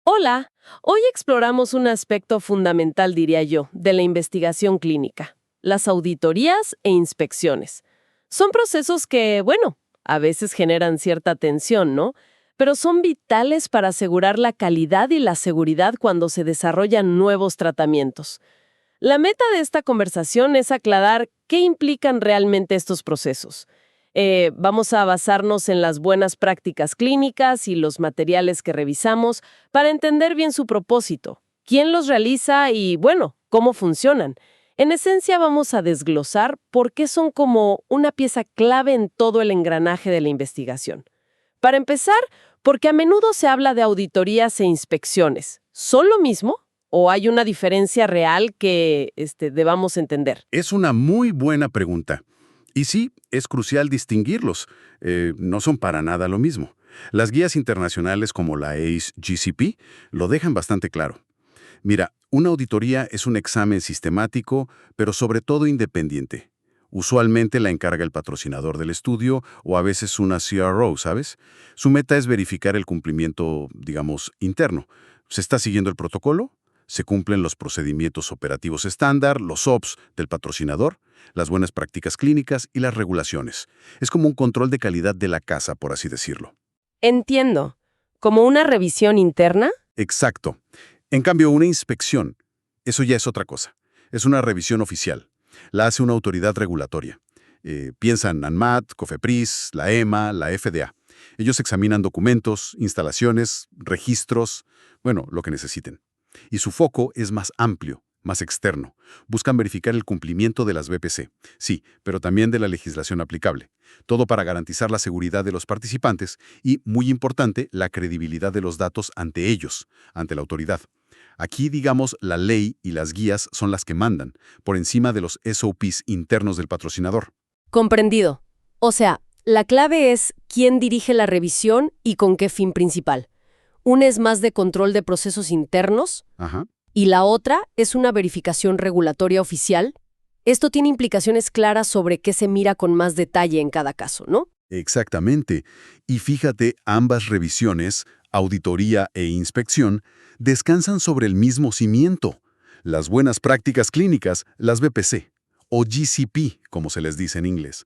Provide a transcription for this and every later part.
Hola, hoy exploramos un aspecto fundamental, diría yo, de la investigación clínica, las auditorías e inspecciones. Son procesos que, bueno, a veces generan cierta tensión, ¿no? Pero son vitales para asegurar la calidad y la seguridad cuando se desarrollan nuevos tratamientos. La meta de esta conversación es aclarar qué implican realmente estos procesos. Vamos a basarnos en las buenas prácticas clínicas y los materiales que revisamos para entender bien su propósito, quién los realiza y, bueno, cómo funcionan. En esencia, vamos a desglosar por qué son como una pieza clave en todo el engranaje de la investigación. Para empezar, porque a menudo se habla de auditorías e inspecciones. ¿Son lo mismo? ¿O hay una diferencia real que debamos entender? Es una muy buena pregunta. Y sí, es crucial distinguirlos. No son para nada lo mismo. Las guías internacionales como la ACE-GCP lo dejan bastante claro. Mira, una auditoría es un examen sistemático, pero sobre todo independiente. Usualmente la encarga el patrocinador del estudio o a veces una CRO, ¿sabes? Su meta es verificar el cumplimiento, digamos, interno. ¿Se está siguiendo el protocolo? ¿Se cumplen los procedimientos operativos estándar, los OPS del patrocinador, las buenas prácticas clínicas y las regulaciones? Es como un control de calidad de la casa, por así decirlo. Entiendo. ¿Como una revisión interna? Exacto. En cambio, una inspección, eso ya es otra cosa. Es una revisión oficial. La hace una autoridad regulatoria. Piensa en ANMAT, COFEPRIS, la EMA, la FDA. Ellos examinan documentos, instalaciones, registros, bueno, lo que necesiten. Y su foco es más amplio, más externo. Buscan verificar el cumplimiento de las BPC, sí, pero también de la legislación aplicable. Todo para garantizar la seguridad de los participantes y, muy importante, la credibilidad de los datos ante ellos, ante la autoridad. Aquí, digamos, la ley y las guías son las que mandan, por encima de los SOPs internos del patrocinador. Comprendido. O sea, la clave es quién dirige la revisión y con qué fin principal. Una es más de control de procesos internos Ajá. y la otra es una verificación regulatoria oficial. Esto tiene implicaciones claras sobre qué se mira con más detalle en cada caso, ¿no? Exactamente. Y fíjate, ambas revisiones, auditoría e inspección, descansan sobre el mismo cimiento. Las buenas prácticas clínicas, las BPC, o GCP, como se les dice en inglés,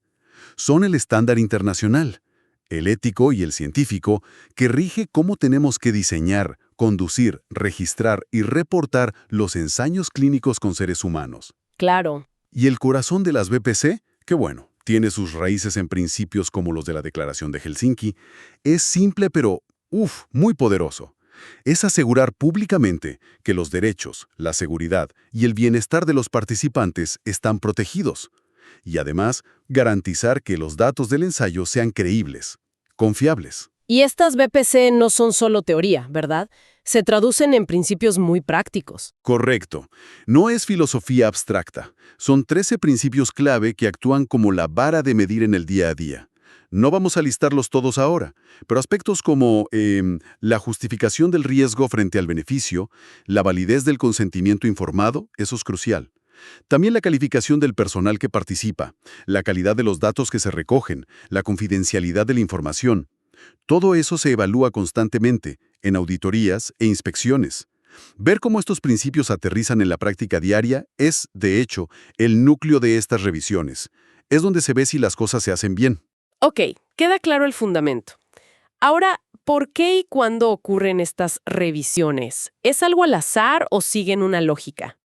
son el estándar internacional, el ético y el científico, que rige cómo tenemos que diseñar, conducir, registrar y reportar los ensayos clínicos con seres humanos. Claro. Y el corazón de las BPC, que bueno, tiene sus raíces en principios como los de la Declaración de Helsinki, es simple pero, muy poderoso. Es asegurar públicamente que los derechos, la seguridad y el bienestar de los participantes están protegidos. Y además, garantizar que los datos del ensayo sean creíbles, confiables. Y estas BPC no son solo teoría, ¿verdad? Se traducen en principios muy prácticos. Correcto. No es filosofía abstracta. Son 13 principios clave que actúan como la vara de medir en el día a día. No vamos a listarlos todos ahora, pero aspectos como la justificación del riesgo frente al beneficio, la validez del consentimiento informado, eso es crucial. También la calificación del personal que participa, la calidad de los datos que se recogen, la confidencialidad de la información. Todo eso se evalúa constantemente, en auditorías e inspecciones. Ver cómo estos principios aterrizan en la práctica diaria es, de hecho, el núcleo de estas revisiones. Es donde se ve si las cosas se hacen bien. Ok, queda claro el fundamento. Ahora, ¿por qué y cuándo ocurren estas revisiones? ¿Es algo al azar o siguen una lógica?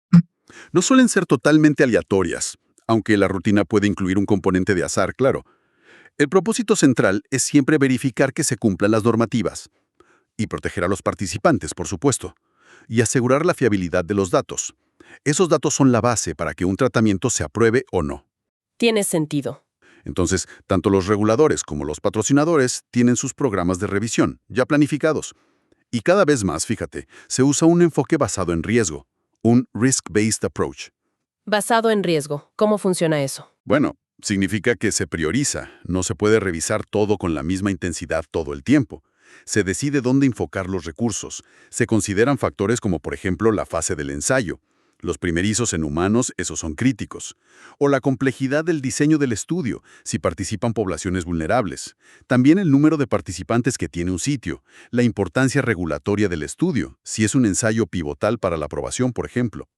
No suelen ser totalmente aleatorias, aunque la rutina puede incluir un componente de azar, claro. El propósito central es siempre verificar que se cumplan las normativas y proteger a los participantes, por supuesto, y asegurar la fiabilidad de los datos. Esos datos son la base para que un tratamiento se apruebe o no. Tiene sentido. Entonces, tanto los reguladores como los patrocinadores tienen sus programas de revisión, ya planificados. Y cada vez más, fíjate, se usa un enfoque basado en riesgo, un risk-based approach. Basado en riesgo. ¿Cómo funciona eso? Bueno, significa que se prioriza, no se puede revisar todo con la misma intensidad todo el tiempo. Se decide dónde enfocar los recursos, se consideran factores como por ejemplo la fase del ensayo, Los primerizos en humanos, esos son críticos. O la complejidad del diseño del estudio, si participan poblaciones vulnerables. También el número de participantes que tiene un sitio. La importancia regulatoria del estudio, si es un ensayo pivotal para la aprobación, por ejemplo.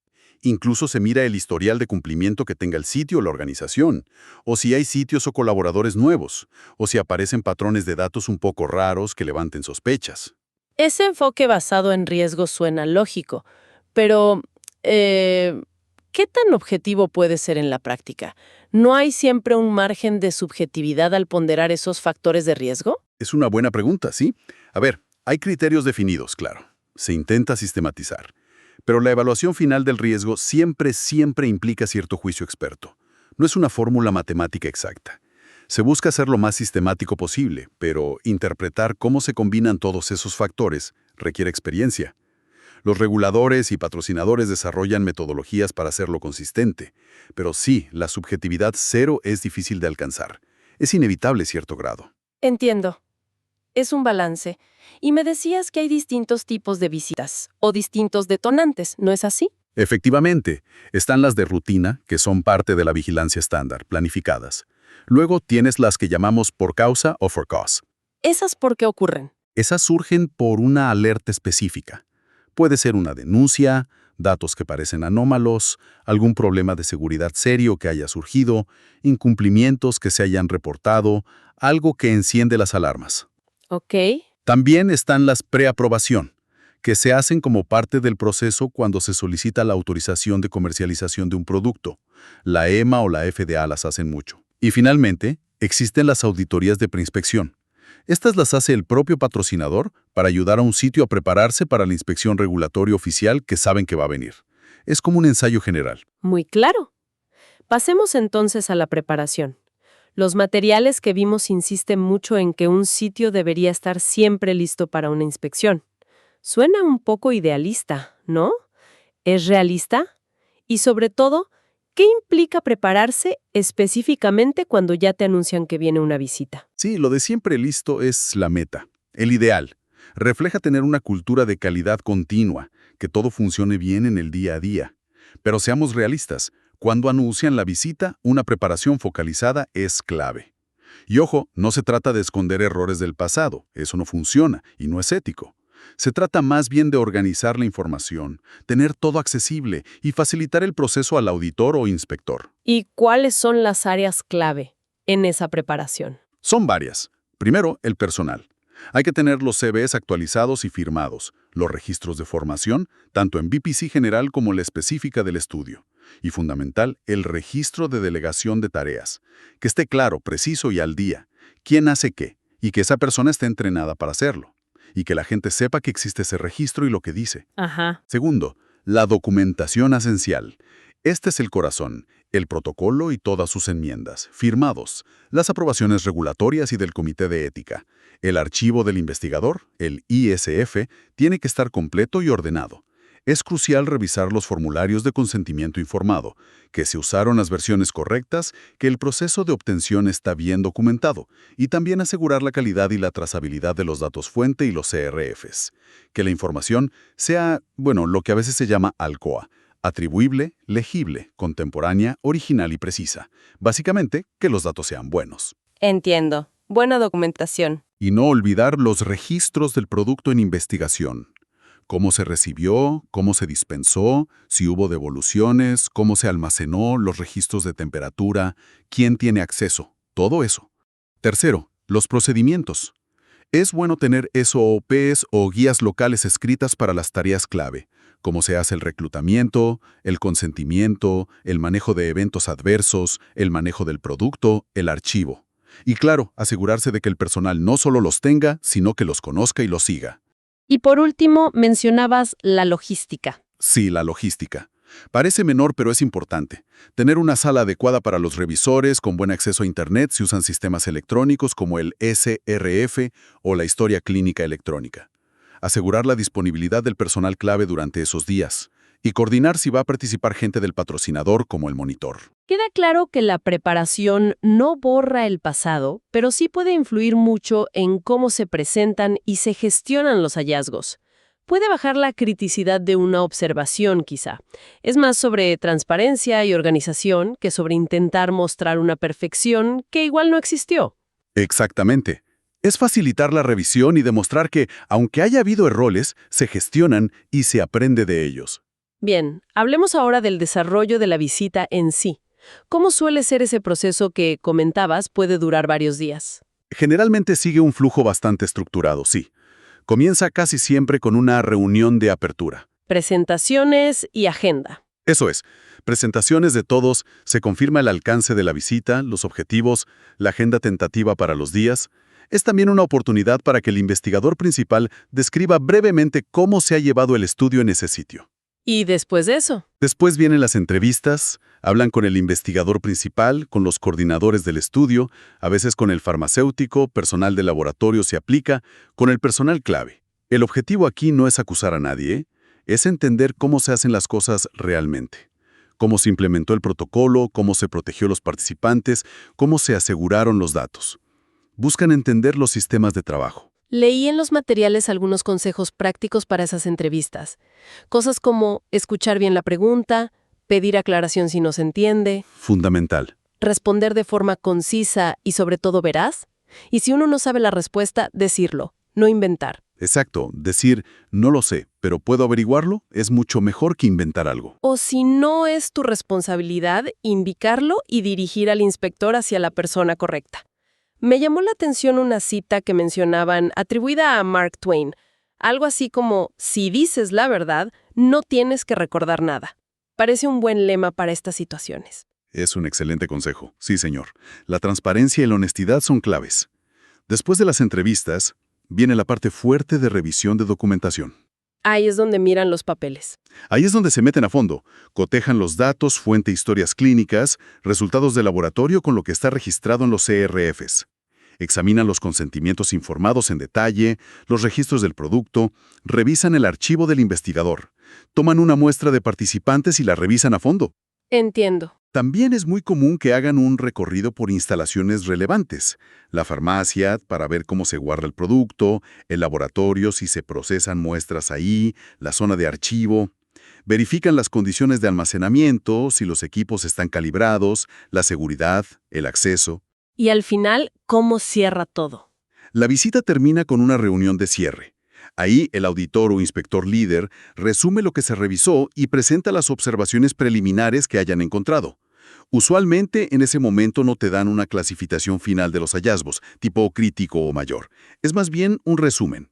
Incluso se mira el historial de cumplimiento que tenga el sitio o la organización, o si hay sitios o colaboradores nuevos, o si aparecen patrones de datos un poco raros que levanten sospechas. Ese enfoque basado en riesgos suena lógico, pero ¿qué tan objetivo puede ser en la práctica? ¿No hay siempre un margen de subjetividad al ponderar esos factores de riesgo? Es una buena pregunta, ¿sí? A ver, hay criterios definidos, claro. Se intenta sistematizar. Pero la evaluación final del riesgo siempre implica cierto juicio experto. No es una fórmula matemática exacta. Se busca ser lo más sistemático posible, pero interpretar cómo se combinan todos esos factores requiere experiencia. Los reguladores y patrocinadores desarrollan metodologías para hacerlo consistente, pero sí, la subjetividad cero es difícil de alcanzar. Es inevitable cierto grado. Entiendo. Es un balance. Y me decías que hay distintos tipos de visitas o distintos detonantes, ¿no es así? Efectivamente, están las de rutina, que son parte de la vigilancia estándar, planificadas. Luego tienes las que llamamos por causa o for cause. ¿Esas por qué ocurren? Esas surgen por una alerta específica. Puede ser una denuncia, datos que parecen anómalos, algún problema de seguridad serio que haya surgido, incumplimientos que se hayan reportado, algo que enciende las alarmas. Ok. También están las preaprobación, que se hacen como parte del proceso cuando se solicita la autorización de comercialización de un producto. La EMA o la FDA las hacen mucho. Y finalmente, existen las auditorías de preinspección. Estas las hace el propio patrocinador para ayudar a un sitio a prepararse para la inspección regulatoria oficial que saben que va a venir. Es como un ensayo general. Muy claro. Pasemos entonces a la preparación. Los materiales que vimos insisten mucho en que un sitio debería estar siempre listo para una inspección. Suena un poco idealista, ¿no? ¿Es realista? Y sobre todo, ¿qué implica prepararse específicamente cuando ya te anuncian que viene una visita? Sí, lo de siempre listo es la meta, el ideal. Refleja tener una cultura de calidad continua, que todo funcione bien en el día a día. Pero seamos realistas, cuando anuncian la visita, una preparación focalizada es clave. Y ojo, no se trata de esconder errores del pasado, eso no funciona y no es ético. Se trata más bien de organizar la información, tener todo accesible y facilitar el proceso al auditor o inspector. ¿Y cuáles son las áreas clave en esa preparación? Son varias. Primero, el personal. Hay que tener los CVs actualizados y firmados, los registros de formación, tanto en BPC general como la específica del estudio. Y fundamental, el registro de delegación de tareas. Que esté claro, preciso y al día. ¿Quién hace qué? Y que esa persona esté entrenada para hacerlo. Y que la gente sepa que existe ese registro y lo que dice. Ajá. Segundo, la documentación esencial. Este es el corazón, el protocolo y todas sus enmiendas, firmados, las aprobaciones regulatorias y del Comité de Ética. El archivo del investigador, el ISF, tiene que estar completo y ordenado. Es crucial revisar los formularios de consentimiento informado, que se usaron las versiones correctas, que el proceso de obtención está bien documentado, y también asegurar la calidad y la trazabilidad de los datos fuente y los CRFs. Que la información sea, lo que a veces se llama ALCOA, atribuible, legible, contemporánea, original y precisa. Básicamente, que los datos sean buenos. Entiendo. Buena documentación. Y no olvidar los registros del producto en investigación. Cómo se recibió, cómo se dispensó, si hubo devoluciones, cómo se almacenó, los registros de temperatura, quién tiene acceso, todo eso. Tercero, los procedimientos. Es bueno tener SOPs o guías locales escritas para las tareas clave, cómo se hace el reclutamiento, el consentimiento, el manejo de eventos adversos, el manejo del producto, el archivo. Y claro, asegurarse de que el personal no solo los tenga, sino que los conozca y los siga. Y por último, mencionabas la logística. Sí, la logística. Parece menor, pero es importante. Tener una sala adecuada para los revisores, con buen acceso a Internet si usan sistemas electrónicos como el SRF o la historia clínica electrónica. Asegurar la disponibilidad del personal clave durante esos días. Y coordinar si va a participar gente del patrocinador como el monitor. Queda claro que la preparación no borra el pasado, pero sí puede influir mucho en cómo se presentan y se gestionan los hallazgos. puede bajar la criticidad de una observación, quizá. Es más sobre transparencia y organización que sobre intentar mostrar una perfección que igual no existió. Exactamente. Es facilitar la revisión y demostrar que, aunque haya habido errores, se gestionan y se aprende de ellos. Bien, hablemos ahora del desarrollo de la visita en sí. ¿Cómo suele ser ese proceso que, comentabas, puede durar varios días? Generalmente sigue un flujo bastante estructurado, sí. Comienza casi siempre con una reunión de apertura. Presentaciones y agenda. Eso es, presentaciones de todos, se confirma el alcance de la visita, los objetivos, la agenda tentativa para los días. Es también una oportunidad para que el investigador principal describa brevemente cómo se ha llevado el estudio en ese sitio. ¿Y después de eso? Después vienen las entrevistas, hablan con el investigador principal, con los coordinadores del estudio, a veces con el farmacéutico, personal de laboratorio se aplica, con el personal clave. El objetivo aquí no es acusar a nadie, ¿eh? Es entender cómo se hacen las cosas realmente. Cómo se implementó el protocolo, cómo se protegió a los participantes, cómo se aseguraron los datos. Buscan entender los sistemas de trabajo. Leí en los materiales algunos consejos prácticos para esas entrevistas. Cosas como escuchar bien la pregunta, pedir aclaración si no se entiende, Fundamental. responder de forma concisa y sobre todo veraz. Y si uno no sabe la respuesta, decirlo, no inventar. Exacto, decir, no lo sé, pero puedo averiguarlo, es mucho mejor que inventar algo. O si no es tu responsabilidad, indicarlo y dirigir al inspector hacia la persona correcta. Me llamó la atención una cita que mencionaban atribuida a Mark Twain. Algo así como, si dices la verdad, no tienes que recordar nada. Parece un buen lema para estas situaciones. Es un excelente consejo, sí señor. La transparencia y la honestidad son claves. Después de las entrevistas, viene la parte fuerte de revisión de documentación. Ahí es donde miran los papeles. Ahí es donde se meten a fondo, cotejan los datos, fuente historias clínicas, resultados de laboratorio con lo que está registrado en los CRFs. Examinan los consentimientos informados en detalle, los registros del producto, revisan el archivo del investigador, toman una muestra de participantes y la revisan a fondo. Entiendo. También es muy común que hagan un recorrido por instalaciones relevantes, la farmacia para ver cómo se guarda el producto, el laboratorio si se procesan muestras ahí, la zona de archivo. Verifican las condiciones de almacenamiento, si los equipos están calibrados, la seguridad, el acceso. Y al final, ¿cómo cierra todo? La visita termina con una reunión de cierre. Ahí el auditor o inspector líder resume lo que se revisó y presenta las observaciones preliminares que hayan encontrado. Usualmente en ese momento no te dan una clasificación final de los hallazgos, tipo crítico o mayor. Es más bien un resumen.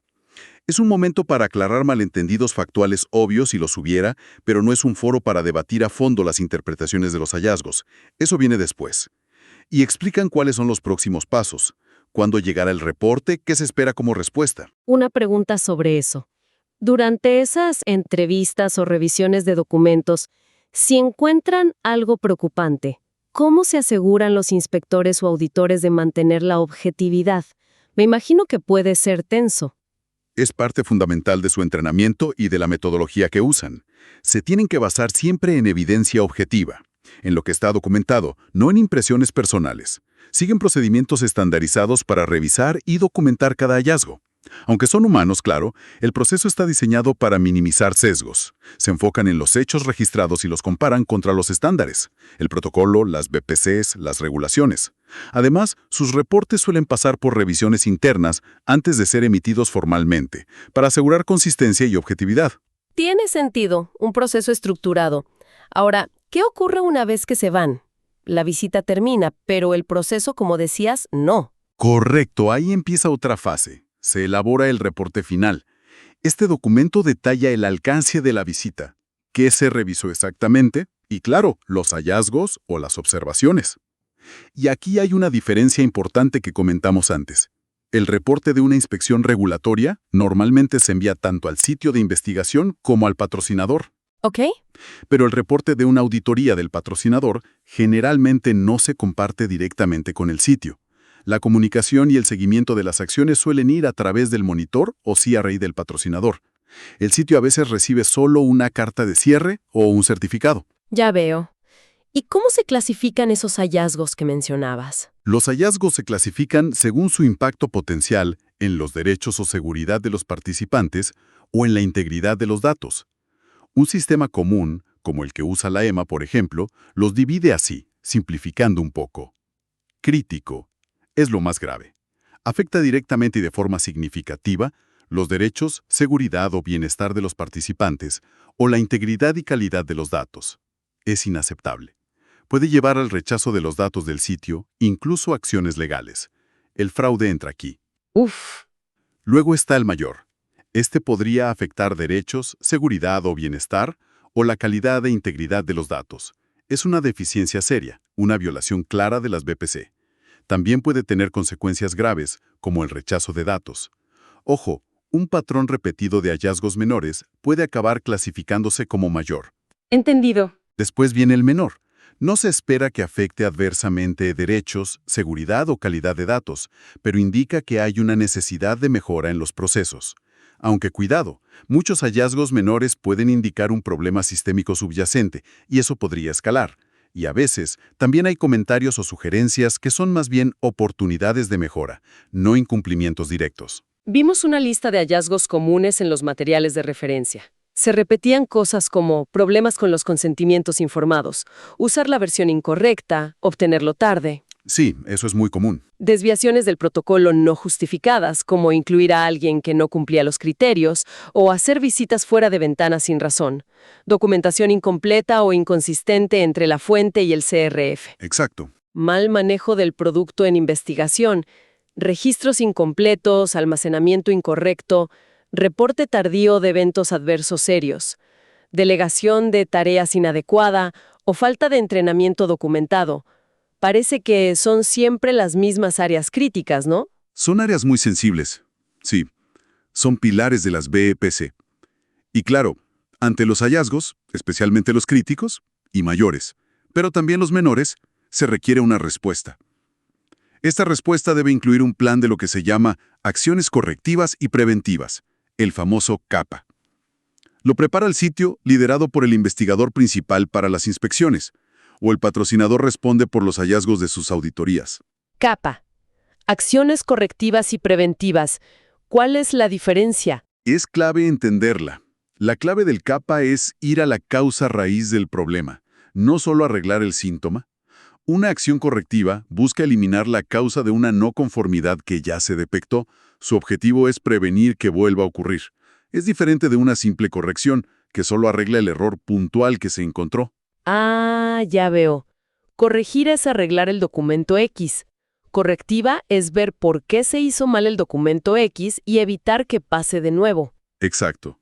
Es un momento para aclarar malentendidos factuales obvios si los hubiera, pero no es un foro para debatir a fondo las interpretaciones de los hallazgos. Eso viene después. Y explican cuáles son los próximos pasos. ¿Cuándo llegará el reporte? ¿Qué se espera como respuesta? Una pregunta sobre eso. Durante esas entrevistas o revisiones de documentos, si encuentran algo preocupante, ¿cómo se aseguran los inspectores o auditores de mantener la objetividad? Me imagino que puede ser tenso. Es parte fundamental de su entrenamiento y de la metodología que usan. Se tienen que basar siempre en evidencia objetiva, en lo que está documentado, no en impresiones personales. Siguen procedimientos estandarizados para revisar y documentar cada hallazgo. Aunque son humanos, claro, el proceso está diseñado para minimizar sesgos. Se enfocan en los hechos registrados y los comparan contra los estándares, el protocolo, las BPCs, las regulaciones. Además, sus reportes suelen pasar por revisiones internas antes de ser emitidos formalmente, para asegurar consistencia y objetividad. Tiene sentido, un proceso estructurado. Ahora, ¿qué ocurre una vez que se van? La visita termina, pero el proceso, como decías, no. Correcto, ahí empieza otra fase. Se elabora el reporte final. Este documento detalla el alcance de la visita, qué se revisó exactamente y, claro, los hallazgos o las observaciones. Y aquí hay una diferencia importante que comentamos antes. El reporte de una inspección regulatoria normalmente se envía tanto al sitio de investigación como al patrocinador. ¿Ok? Pero el reporte de una auditoría del patrocinador generalmente no se comparte directamente con el sitio. La comunicación y el seguimiento de las acciones suelen ir a través del monitor o CRA del patrocinador. El sitio a veces recibe solo una carta de cierre o un certificado. Ya veo. ¿Y cómo se clasifican esos hallazgos que mencionabas? Los hallazgos se clasifican según su impacto potencial en los derechos o seguridad de los participantes o en la integridad de los datos. Un sistema común, como el que usa la EMA, por ejemplo, los divide así, simplificando un poco. Crítico es lo más grave. Afecta directamente y de forma significativa los derechos, seguridad o bienestar de los participantes o la integridad y calidad de los datos. Es inaceptable. Puede llevar al rechazo de los datos del sitio, incluso acciones legales. El fraude entra aquí. Uf. Luego está el mayor. Este podría afectar derechos, seguridad o bienestar, o la calidad e integridad de los datos. Es una deficiencia seria, una violación clara de las BPC. También puede tener consecuencias graves, como el rechazo de datos. Ojo, un patrón repetido de hallazgos menores puede acabar clasificándose como mayor. Entendido. Después viene el menor. No se espera que afecte adversamente derechos, seguridad o calidad de datos, pero indica que hay una necesidad de mejora en los procesos. Aunque cuidado, muchos hallazgos menores pueden indicar un problema sistémico subyacente, y eso podría escalar. Y a veces, también hay comentarios o sugerencias que son más bien oportunidades de mejora, no incumplimientos directos. Vimos una lista de hallazgos comunes en los materiales de referencia. Se repetían cosas como problemas con los consentimientos informados, usar la versión incorrecta, obtenerlo tarde. Sí, eso es muy común. Desviaciones del protocolo no justificadas, como incluir a alguien que no cumplía los criterios o hacer visitas fuera de ventana sin razón. Documentación incompleta o inconsistente entre la fuente y el CRF. Exacto. Mal manejo del producto en investigación. Registros incompletos, almacenamiento incorrecto, reporte tardío de eventos adversos serios, delegación de tareas inadecuada o falta de entrenamiento documentado. Parece que son siempre las mismas áreas críticas, ¿no? Son áreas muy sensibles. Sí, son pilares de las BPC. Y claro, ante los hallazgos, especialmente los críticos y mayores, pero también los menores, se requiere una respuesta. Esta respuesta debe incluir un plan de lo que se llama acciones correctivas y preventivas, el famoso CAPA. Lo prepara el sitio liderado por el investigador principal para las inspecciones, o el patrocinador responde por los hallazgos de sus auditorías. CAPA. Acciones correctivas y preventivas. ¿Cuál es la diferencia? Es clave entenderla. La clave del CAPA es ir a la causa raíz del problema, no solo arreglar el síntoma. Una acción correctiva busca eliminar la causa de una no conformidad que ya se detectó. Su objetivo es prevenir que vuelva a ocurrir. Es diferente de una simple corrección, que solo arregla el error puntual que se encontró. Ah, ya veo. Corregir es arreglar el documento X. Correctiva es ver por qué se hizo mal el documento X y evitar que pase de nuevo. Exacto.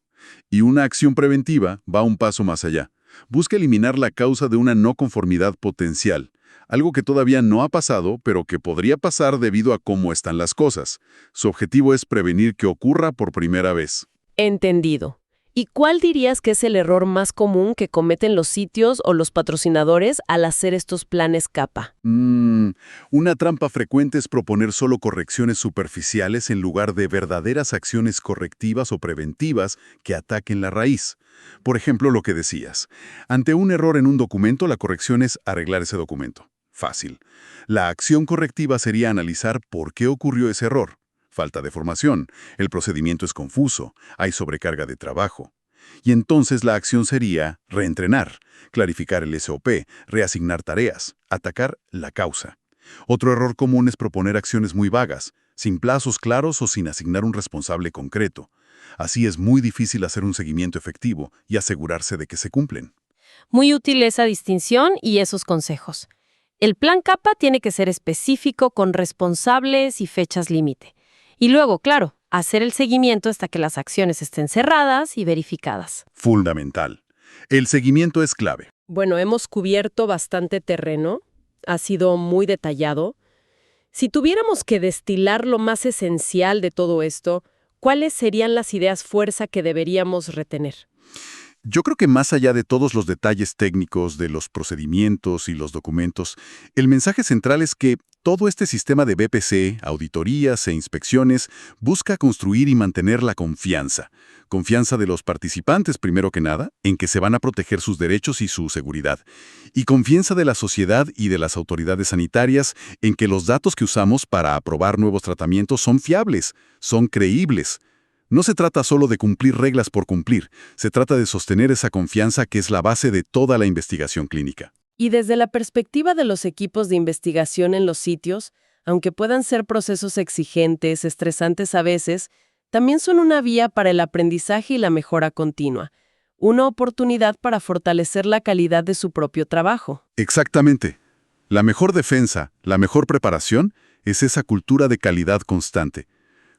Y una acción preventiva va un paso más allá. Busca eliminar la causa de una no conformidad potencial. Algo que todavía no ha pasado, pero que podría pasar debido a cómo están las cosas. Su objetivo es prevenir que ocurra por primera vez. Entendido. ¿Y cuál dirías que es el error más común que cometen los sitios o los patrocinadores al hacer estos planes CAPA? Una trampa frecuente es proponer solo correcciones superficiales en lugar de verdaderas acciones correctivas o preventivas que ataquen la raíz. Por ejemplo, lo que decías. Ante un error en un documento, la corrección es arreglar ese documento. Fácil. La acción correctiva sería analizar por qué ocurrió ese error. Falta de formación, el procedimiento es confuso, hay sobrecarga de trabajo. Y entonces la acción sería reentrenar, clarificar el SOP, reasignar tareas, atacar la causa. Otro error común es proponer acciones muy vagas, sin plazos claros o sin asignar un responsable concreto. Así es muy difícil hacer un seguimiento efectivo y asegurarse de que se cumplen. Muy útil esa distinción y esos consejos. El plan CAPA tiene que ser específico, con responsables y fechas límite. Y luego, claro, hacer el seguimiento hasta que las acciones estén cerradas y verificadas. Fundamental. El seguimiento es clave. Bueno, hemos cubierto bastante terreno, ha sido muy detallado. Si tuviéramos que destilar lo más esencial de todo esto, ¿cuáles serían las ideas fuerza que deberíamos retener? Yo creo que más allá de todos los detalles técnicos de los procedimientos y los documentos, el mensaje central es que Todo este sistema de BPC, auditorías e inspecciones busca construir y mantener la confianza. Confianza de los participantes, primero que nada, en que se van a proteger sus derechos y su seguridad. Y confianza de la sociedad y de las autoridades sanitarias en que los datos que usamos para aprobar nuevos tratamientos son fiables, son creíbles. No se trata solo de cumplir reglas por cumplir, se trata de sostener esa confianza que es la base de toda la investigación clínica. Y desde la perspectiva de los equipos de investigación en los sitios, aunque puedan ser procesos exigentes, estresantes a veces, también son una vía para el aprendizaje y la mejora continua, una oportunidad para fortalecer la calidad de su propio trabajo. Exactamente. La mejor defensa, la mejor preparación, es esa cultura de calidad constante.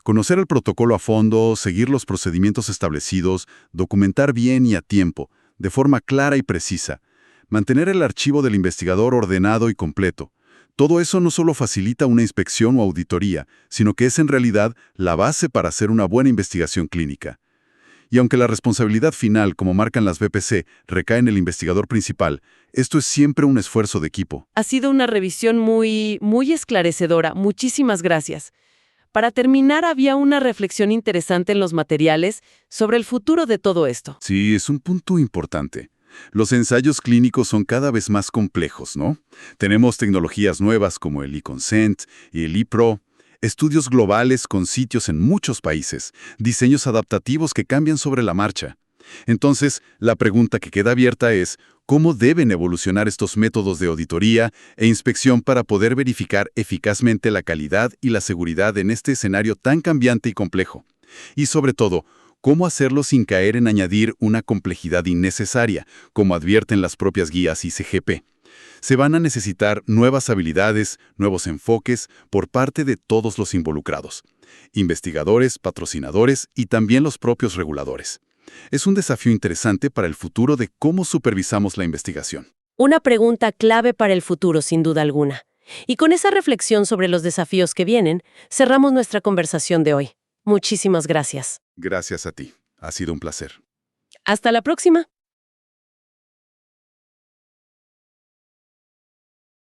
Conocer el protocolo a fondo, seguir los procedimientos establecidos, documentar bien y a tiempo, de forma clara y precisa. Mantener el archivo del investigador ordenado y completo. Todo eso no solo facilita una inspección o auditoría, sino que es en realidad la base para hacer una buena investigación clínica. Y aunque la responsabilidad final, como marcan las BPC, recae en el investigador principal, esto es siempre un esfuerzo de equipo. Ha sido una revisión muy esclarecedora. Muchísimas gracias. Para terminar, había una reflexión interesante en los materiales sobre el futuro de todo esto. Sí, es un punto importante. Los ensayos clínicos son cada vez más complejos, ¿no? Tenemos tecnologías nuevas como el eConsent y el ePro, estudios globales con sitios en muchos países, diseños adaptativos que cambian sobre la marcha. Entonces, la pregunta que queda abierta es, ¿cómo deben evolucionar estos métodos de auditoría e inspección para poder verificar eficazmente la calidad y la seguridad en este escenario tan cambiante y complejo? Y sobre todo, ¿cómo hacerlo sin caer en añadir una complejidad innecesaria, como advierten las propias guías ICGP? Se van a necesitar nuevas habilidades, nuevos enfoques por parte de todos los involucrados, investigadores, patrocinadores y también los propios reguladores. Es un desafío interesante para el futuro de cómo supervisamos la investigación. Una pregunta clave para el futuro, sin duda alguna. Y con esa reflexión sobre los desafíos que vienen, cerramos nuestra conversación de hoy. Muchísimas gracias. Gracias a ti. Ha sido un placer. Hasta la próxima.